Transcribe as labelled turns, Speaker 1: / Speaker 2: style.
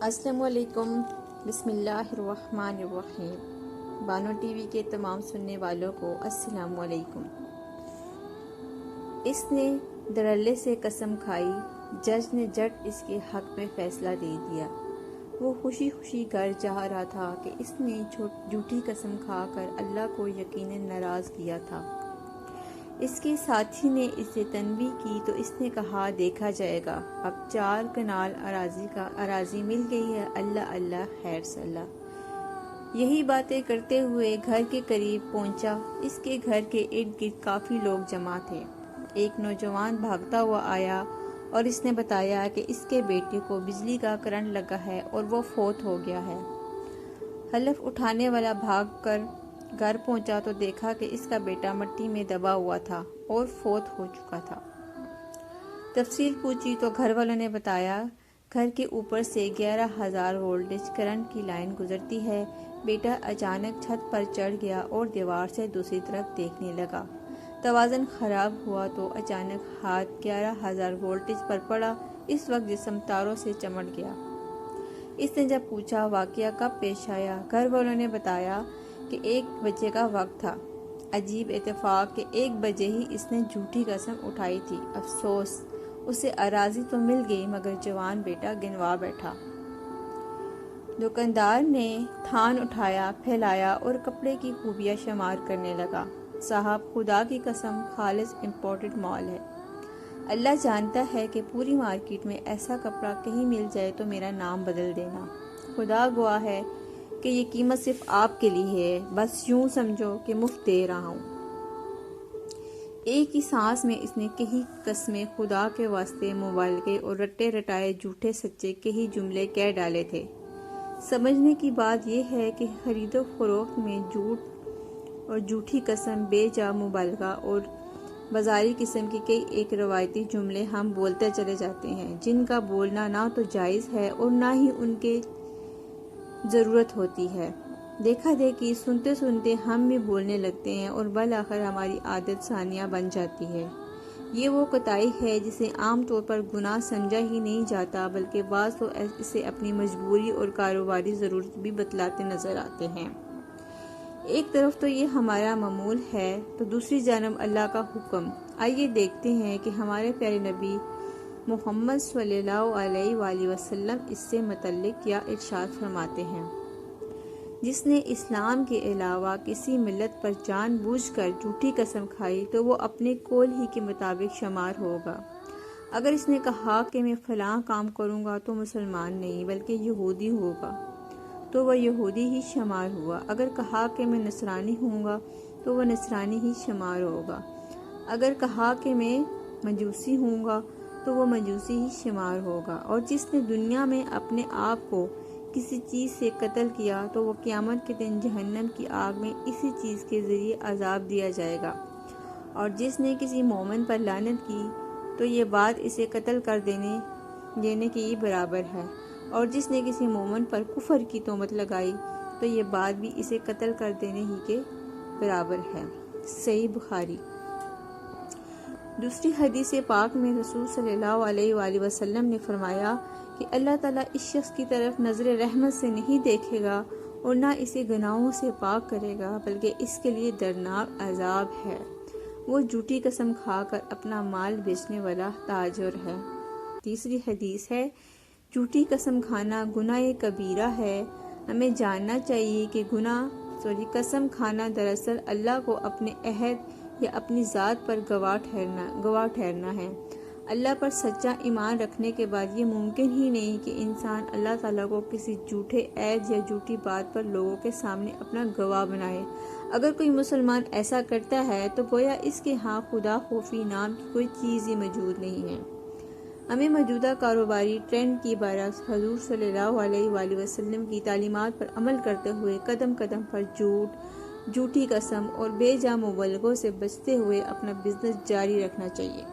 Speaker 1: السلام علیکم، بسم اللہ الرحمن الرحیم۔ بانو ٹی وی کے تمام سننے والوں کو السلام علیکم۔ اس نے دھڑلے سے قسم کھائی، جج نے جٹ اس کے حق میں فیصلہ دے دیا۔ وہ خوشی خوشی گھر جا رہا تھا کہ اس نے جھوٹی قسم کھا کر اللہ کو یقیناً ناراض کیا تھا۔ اس کے ساتھی نے اسے تنبیہ کی تو اس نے کہا دیکھا جائے گا، اب 4 کنال اراضی مل گئی ہے، اللہ اللہ خیر صلاح۔ یہی باتیں کرتے ہوئے گھر کے قریب پہنچا۔ اس کے گھر کے ارد گرد کافی لوگ جمع تھے۔ ایک نوجوان بھاگتا ہوا آیا اور اس نے بتایا کہ اس کے بیٹے کو بجلی کا کرنٹ لگا ہے اور وہ فوت ہو گیا ہے۔ حلف اٹھانے والا بھاگ کر گھر پہنچا تو دیکھا کہ اس کا بیٹا مٹی میں دبا ہوا تھا اور فوت ہو چکا تھا۔ تفصیل پوچھی تو گھر والوں نے بتایا گھر کے اوپر سے 11,000 وولٹیج کرنٹ کی لائن گزرتی ہے۔ بیٹا اچانک چھت پر چڑھ گیا اور دیوار سے دوسری طرف دیکھنے لگا۔ توازن خراب ہوا تو اچانک ہاتھ 11,000 وولٹیج پر پڑا۔ اس وقت جسم تاروں سے چمٹ گیا۔ اس نے جب پوچھا واقعہ کب پیش آیا، گھر والوں نے بتایا کہ 1 بجے کا وقت تھا۔ عجیب اتفاق کہ 1 بجے ہی اس نے جھوٹی قسم اٹھائی تھی۔ افسوس، اسے اراضی تو مل گئی مگر جوان بیٹا گنوا بیٹھا۔ دکاندار نے تھان اٹھایا، پھیلایا اور کپڑے کی خوبیاں شمار کرنے لگا۔ صاحب خدا کی قسم خالص امپورٹڈ مال ہے۔ اللہ جانتا ہے کہ پوری مارکیٹ میں ایسا کپڑا کہیں مل جائے تو میرا نام بدل دینا۔ خدا گواہ ہے کہ یہ قیمت صرف آپ کے لیے ہے، بس یوں سمجھو کہ مفت دے رہا ہوں۔ ایک ہی سانس میں اس نے کئی قسمیں خدا کے واسطے مبالغے اور رٹے رٹائے جھوٹے سچے کئی جملے کہہ ڈالے تھے۔ سمجھنے کی بات یہ ہے کہ خرید و فروخت میں جھوٹ اور جھوٹی قسم، بے جا مبالغہ اور بازاری قسم کے کئی ایک روایتی جملے ہم بولتے چلے جاتے ہیں، جن کا بولنا نہ تو جائز ہے اور نہ ہی ان کے ضرورت ہوتی ہے۔ دیکھا دیکھی سنتے سنتے ہم بھی بولنے لگتے ہیں اور بالآخر ہماری عادت ثانیہ بن جاتی ہے۔ یہ وہ کوتاہی ہے جسے عام طور پر گناہ سمجھا ہی نہیں جاتا، بلکہ بعض تو اسے اپنی مجبوری اور کاروباری ضرورت بھی بتلاتے نظر آتے ہیں۔ ایک طرف تو یہ ہمارا معمول ہے تو دوسری جانب اللہ کا حکم۔ آئیے دیکھتے ہیں کہ ہمارے پیارے نبی محمد صلی اللہ علیہ وآلہ وسلم اس سے متعلق کیا ارشاد فرماتے ہیں۔ جس نے اسلام کے علاوہ کسی ملت پر جان بوجھ کر جھوٹی قسم کھائی تو وہ اپنے قول ہی کے مطابق شمار ہوگا۔ اگر اس نے کہا کہ میں فلاں کام کروں گا تو مسلمان نہیں بلکہ یہودی ہوگا تو وہ یہودی ہی شمار ہوا۔ اگر کہا کہ میں نصرانی ہوں گا تو وہ نصرانی ہی شمار ہوگا۔ اگر کہا کہ میں مجوسی ہوں گا تو وہ مجوسی ہی شمار ہوگا۔ اور جس نے دنیا میں اپنے آپ کو کسی چیز سے قتل کیا تو وہ قیامت کے دن جہنم کی آگ میں اسی چیز کے ذریعے عذاب دیا جائے گا۔ اور جس نے کسی مومن پر لعنت کی تو یہ بات اسے قتل کر دینے کے برابر ہے، اور جس نے کسی مومن پر کفر کی تہمت لگائی تو یہ بات بھی اسے قتل کر دینے ہی کے برابر ہے۔ صحیح بخاری۔ دوسری حدیث پاک میں رسول صلی اللہ علیہ وآلہ وسلم نے فرمایا کہ اللہ تعالیٰ اس شخص کی طرف نظر رحمت سے نہیں دیکھے گا اور نہ اسے گناہوں سے پاک کرے گا، بلکہ اس کے لیے دردناک عذاب ہے۔ وہ جھوٹی قسم کھا کر اپنا مال بیچنے والا تاجر ہے۔ تیسری حدیث ہے جھوٹی قسم کھانا گناہ کبیرہ ہے۔ ہمیں جاننا چاہیے کہ قسم کھانا دراصل اللہ کو اپنے عہد یا اپنی ذات پر گواہ ٹھہرنا ہے۔ اللہ پر سچا ایمان رکھنے کے بعد یہ ممکن ہی نہیں کہ انسان اللہ تعالیٰ کو کسی جھوٹے عہد یا جھوٹی بات پر لوگوں کے سامنے اپنا گواہ بنائے۔ اگر کوئی مسلمان ایسا کرتا ہے تو گویا اس کے ہاں خدا خوفی نام کی کوئی چیز ہی موجود نہیں ہے۔ ہمیں موجودہ کاروباری ٹرینڈ کی برعکس حضور صلی اللہ علیہ وآلہ وسلم کی تعلیمات پر عمل کرتے ہوئے قدم قدم پر جھوٹی قسم اور بے جا مبالغوں سے بچتے ہوئے اپنا بزنس جاری رکھنا چاہیے۔